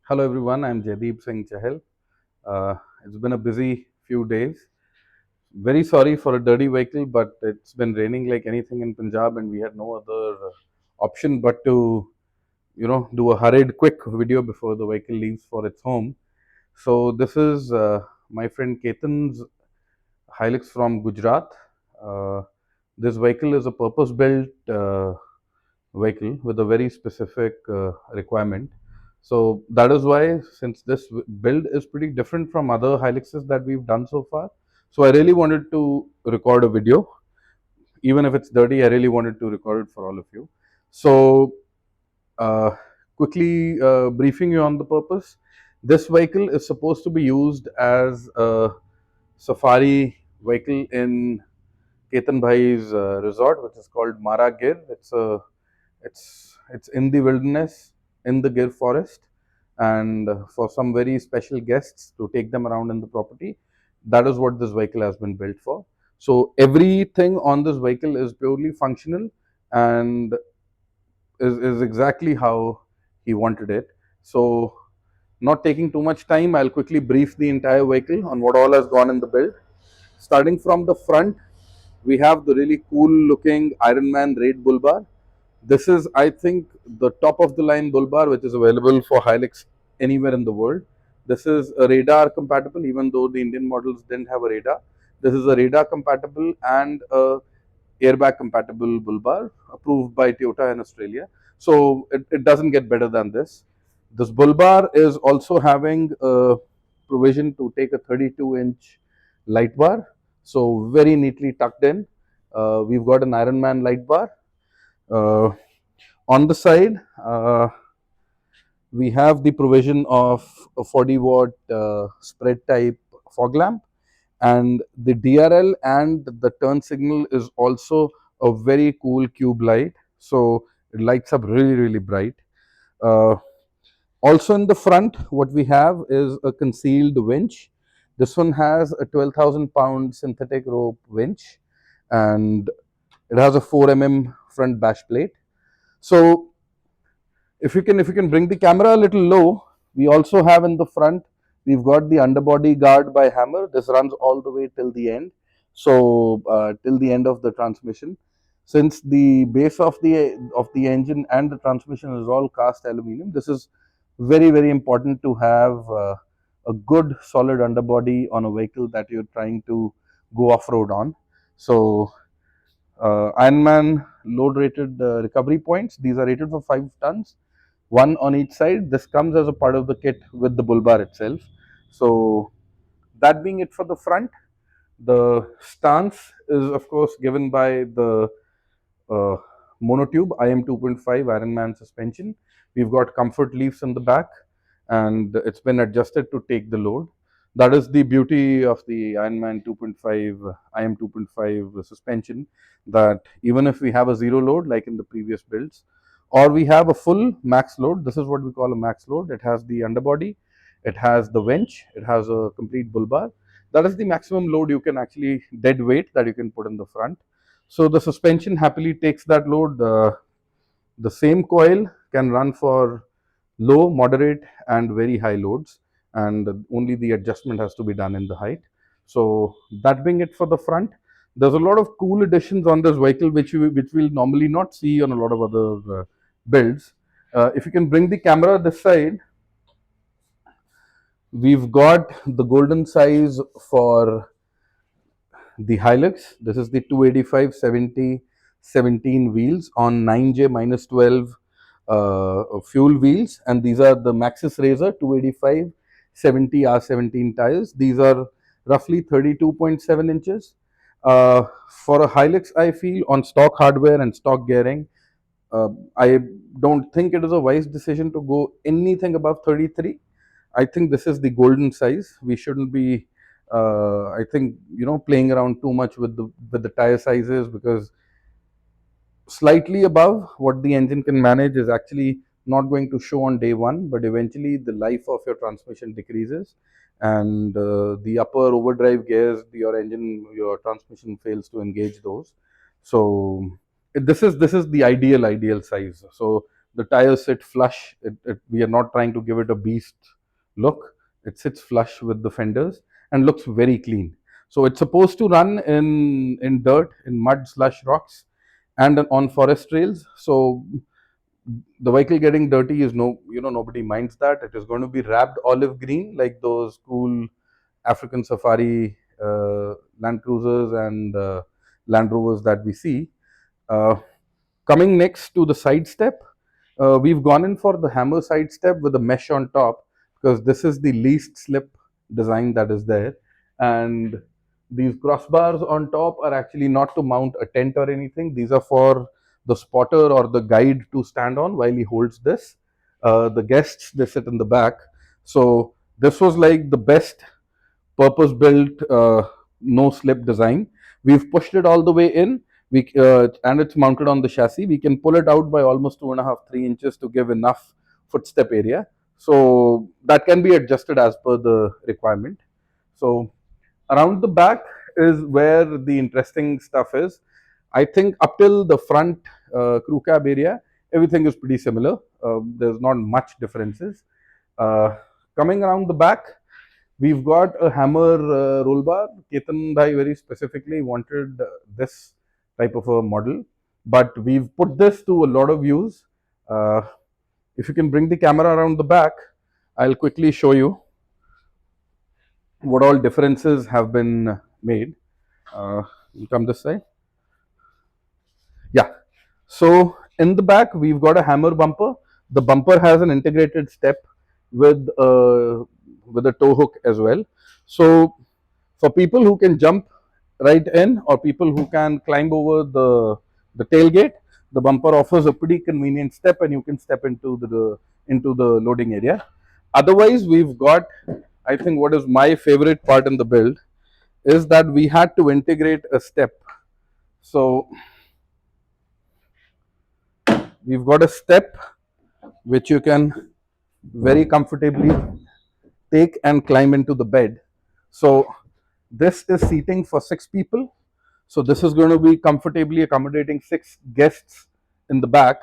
Hello everyone, I'm Jaideep Singh Chahal. It's been a busy few days. Very sorry for a dirty vehicle, but it's been raining like anything in Punjab and we had no other option but to, do a hurried quick video before the vehicle leaves for its home. So this is my friend Ketan's Hilux from Gujarat. Uh, this vehicle is a purpose-built vehicle with a very specific requirement. So that is why, since this build is pretty different from other Hiluxes that we've done so far, so I really wanted to record a video. Even if it's dirty, I really wanted to record it for all of you. So uh, quickly briefing you on the purpose. This vehicle is supposed to be used as a safari vehicle in Ketan Bhai's resort, which is called Mara Gir. It's in the wilderness, in the Gir forest, and for some very special guests to take them around in the property. That is what this vehicle has been built for. So everything on this vehicle is purely functional and is exactly how he wanted it. So not taking too much time, I'll quickly brief the entire vehicle on what all has gone in the build. Starting from the front, we have the really cool looking Ironman Raid bull bar. This is, I think, the top of the line bull bar which is available for Hilux anywhere in the world. This is a radar compatible, even though the Indian models didn't have a radar. This is a radar compatible and a airbag compatible bull bar approved by Toyota in Australia. So it doesn't get better than this. This bull bar is also having a provision to take a 32-inch light bar. So very neatly tucked in. We've got an Ironman light bar. Uh, on the side, we have the provision of a 40-watt spread type fog lamp, and the DRL and the turn signal is also a very cool cube light. So it lights up really bright. Uh, Also in the front, what we have is a concealed winch. This one has a 12,000 pound synthetic rope winch, and it has a 4 mm front bash plate. So if you can bring the camera a little low, we also have in the front, we've got the underbody guard by Hammer. This runs all the way till the end, so till the end of the transmission. Since the base of the engine and the transmission is all cast aluminum, this is very important to have a good solid underbody on a vehicle that you're trying to go off-road on. So Ironman load rated recovery points, these are rated for 5 tons, one on each side. This comes as a part of the kit with the bull bar itself. So that being it for the front, the stance is of course given by the uh, monotube IM2.5 Ironman suspension. We've got comfort leaves in the back, and it's been adjusted to take the load. That is the beauty of the Ironman 2.5 IM 2.5 suspension, that even if we have a zero load like in the previous builds, or we have a full max load, this is what we call a max load. It has the underbody, it has the winch, it has a complete bull bar. That is the maximum load you can actually, dead weight that you can put in the front. So the suspension happily takes that load. The same coil can run for low, moderate, and very high loads, and only the adjustment has to be done in the height. So that being it for the front, there's a lot of cool additions on this vehicle which we'll normally not see on a lot of other builds. If you can bring the camera this side, we've got the golden size for the Hilux. This is the 285 70 17 wheels on 9J minus 12 fuel wheels, and these are the Maxxis Razr 285 70 R17 tires. These are roughly 32.7 inches. For a Hilux, I feel on stock hardware and stock gearing, I don't think it is a wise decision to go anything above 33. I think this is the golden size. We shouldn't be, I think, playing around too much with the tire sizes, because slightly above what the engine can manage is actually not going to show on day one, but eventually the life of your transmission decreases, and the upper overdrive gears, your transmission fails to engage those. So this is the ideal size. So The tires sit flush. We are not trying to give it a beast look. It sits flush with the fenders and looks very clean. So it's supposed to run in dirt, in mud, slush, rocks, and on forest trails. So the vehicle getting dirty is nobody minds that. It is going to be wrapped olive green like those cool African safari Land Cruisers and Land Rovers that we see. Uh, Coming next to the side step, we've gone in for the hammer side step with a mesh on top because this is the least slip design that is there. And these crossbars on top are actually not to mount a tent or anything. These are for the spotter or the guide to stand on while he holds this. The guests, they sit in the back. So this was like the best purpose built no slip design. We've pushed it all the way in. And it's mounted on the chassis. We can pull it out by almost 2.5-3 inches to give enough footstep area. So that can be adjusted as per the requirement. So around the back is where the interesting stuff is. I think up till the front crew cab area, everything is pretty similar. There's not much differences. Uh, Coming around the back, we've got a hammer roll bar. Ketan bhai very specifically wanted this type of a model, but we've put this to a lot of use. Uh, if you can bring the camera around the back, I'll quickly show you what all differences have been made. You come this side. Yeah. So in the back, we've got a hammer bumper. The bumper has an integrated step with a tow hook as well. So for people who can jump right in or people who can climb over the tailgate, the bumper offers a pretty convenient step, and you can step into the loading area. Otherwise, we've got, I think, what is my favorite part in the build is that we had to integrate a step. So we've got a step which you can very comfortably take and climb into the bed. So this is seating for 6 people. So this is going to be comfortably accommodating 6 guests in the back.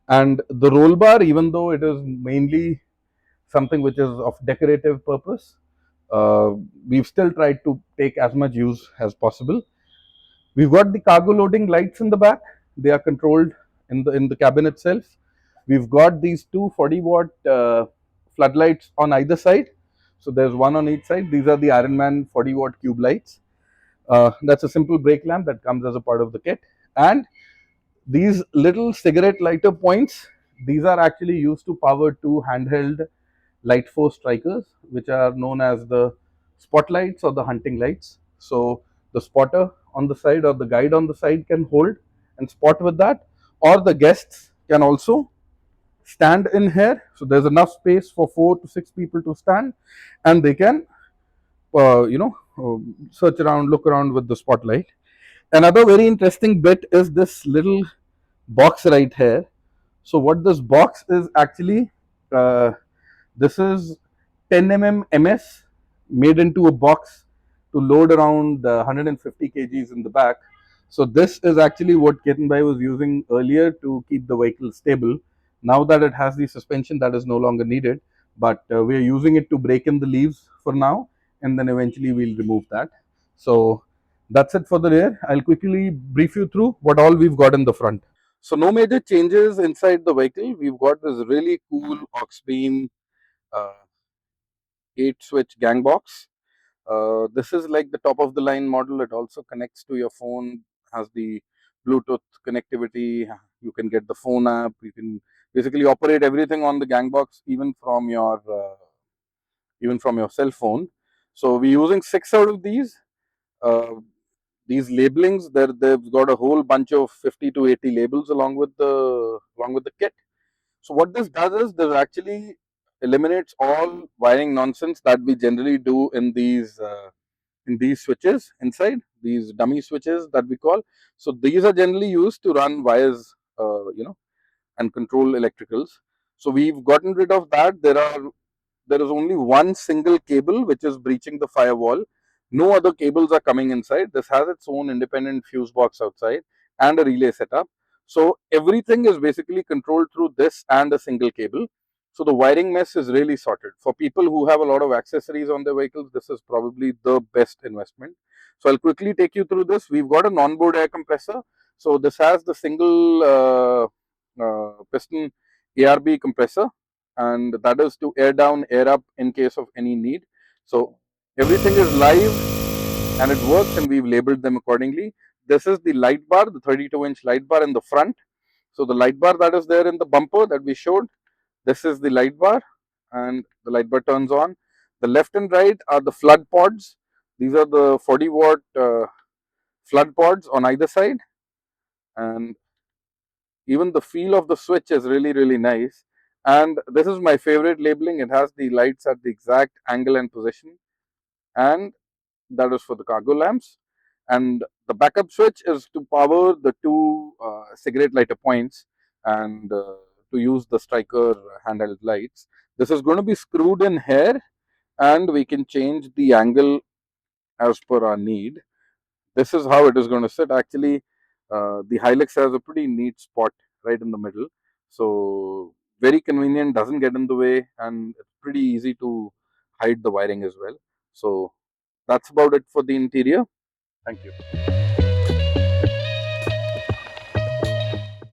And the roll bar, even though it is mainly something which is of decorative purpose, we've still tried to take as much use as possible. We've got the cargo loading lights in the back. They are controlled in the cabin itself. We've got these two 40-watt floodlights on either side. So there's one on each side. These are the Ironman 40-watt cube lights. That's a simple brake lamp that comes as a part of the kit. And these little cigarette lighter points, these are actually used to power two handheld LightForce strikers, which are known as the spotlights or the hunting lights. So the spotter on the side or the guide on the side can hold and spot with that, or the guests can also stand in here. So there's enough space for 4 to 6 people to stand, and they can, search around, look around with the spotlight. Another very interesting bit is this little box right here. So what this box is actually, this is 10 mm MS made into a box to load around 150 kgs in the back. So this is actually what Ketan bhai was using earlier to keep the vehicle stable. Now that it has the suspension, that is no longer needed, but we are using it to break in the leaves for now, and then eventually we'll remove that. So that's it for the rear. I'll quickly brief you through what all we've got in the front. So no major changes inside the vehicle. We've got this really cool Auxbeam uh, 8-switch gang box. This is like the top of the line model. It also connects to your phone, has the Bluetooth connectivity. You can get the phone app. You can basically operate everything on the gang box, even from your cell phone. So we're using 6 out of these. Uh, these labelings, they've got a whole bunch of 50 to 80 labels along with the kit. So what this does is this actually eliminates all wiring nonsense that we generally do in these switches inside, these dummy switches that we call. So these are generally used to run wires, and control electricals. So we've gotten rid of that. There is only one single cable which is breaching the firewall. No other cables are coming inside. This has its own independent fuse box outside and a relay setup. So everything is basically controlled through this and a single cable. So the wiring mess is really sorted. For people who have a lot of accessories on their vehicles, this is probably the best investment. So I'll quickly take you through this. We've got an onboard air compressor. So this has the single piston ARB compressor, and that is to air down, air up in case of any need. So everything is live and it works, and we've labeled them accordingly. This is the light bar, the 32-inch light bar in the front. So the light bar that is there in the bumper that we showed, this is the light bar, and the light bar turns on. The left and right are the flood pods. These are the 40-watt flood pods on either side, and even the feel of the switch is really nice. And this is my favorite labeling. It has the lights at the exact angle and position, and that is for the cargo lamps. And the backup switch is to power the two cigarette lighter points, and to use the striker handheld lights. This is going to be screwed in here, and we can change the angle as per our need. This is how it is going to sit. Actually, the Hilux has a pretty neat spot right in the middle, so very convenient, doesn't get in the way, and it's pretty easy to hide the wiring as well. So that's about it for the interior. Thank you.